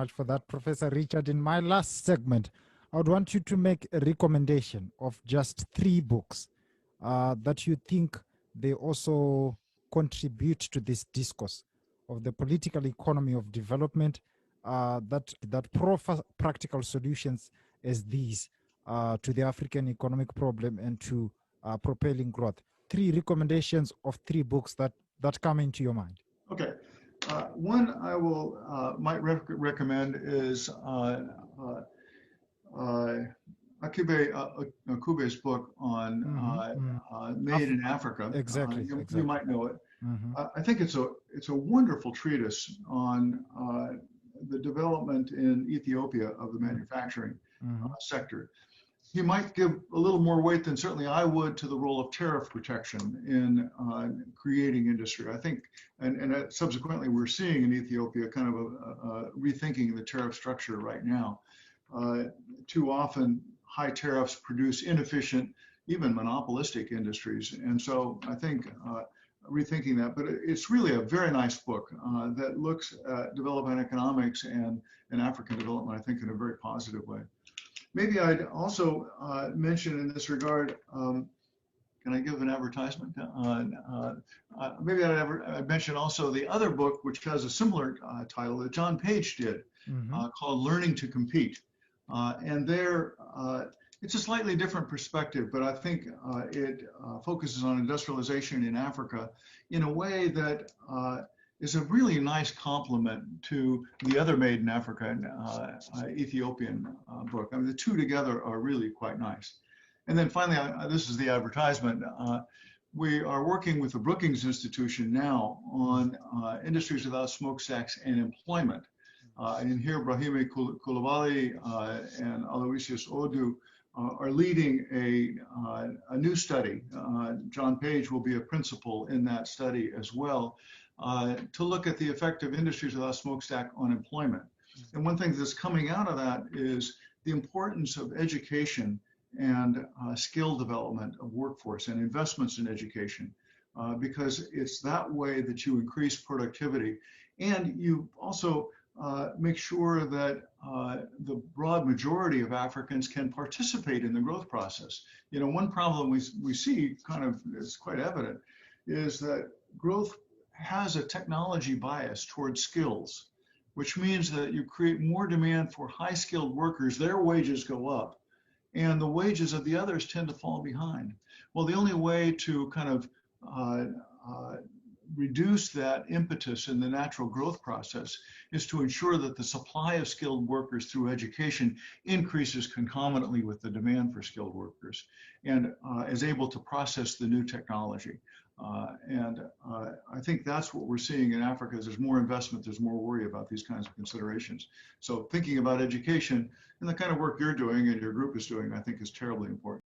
much for that, Professor Richard. In my last segment, I would want you to make a recommendation of just 3 books that you think they also contribute to this discourse of the political economy of development, that proffer practical solutions as these to the African economic problem and to propelling growth. 3 recommendations of 3 books that come into your mind. Okay. One I will might recommend is Akube's book on Made in Africa. Exactly. You might know it. I think it's a wonderful treatise on the development in Ethiopia of the manufacturing sector. He might give a little more weight than certainly I would to the role of tariff protection in creating industry. I think, and subsequently we're seeing in Ethiopia kind of a rethinking the tariff structure right now. Too often high tariffs produce inefficient, even monopolistic industries. And so I think rethinking that, but it's really a very nice book that looks at development economics and African development, I think, in a very positive way. Maybe I'd also mention in this regard, can I give an advertisement? Maybe I'd mention also the other book, which has a similar title that John Page did, called Learning to Compete. And there, it's a slightly different perspective, but I think it focuses on industrialization in Africa in a way that is a really nice complement to the other Made in Africa Ethiopian book. I mean, the two together are really quite nice. And then finally, this is the advertisement. We are working with the Brookings Institution now on industries without smokestacks and employment. And here, Brahimi Koulibaly and Aloysius Odu are leading a new study. John Page will be a principal in that study as well, to look at the effect of industries without smokestack on employment. And one thing that's coming out of that is the importance of education and skill development of workforce and investments in education, because it's that way that you increase productivity. And you also make sure that the broad majority of Africans can participate in the growth process. You know, one problem we see kind of, it's quite evident, is that growth has a technology bias towards skills, which means that you create more demand for high-skilled workers, their wages go up, and the wages of the others tend to fall behind. Well, the only way to kind of reduce that impetus in the natural growth process is to ensure that the supply of skilled workers through education increases concomitantly with the demand for skilled workers and is able to process the new technology. I think that's what we're seeing in Africa. Is there's more investment, there's more worry about these kinds of considerations. So thinking about education and the kind of work you're doing and your group is doing, I think is terribly important.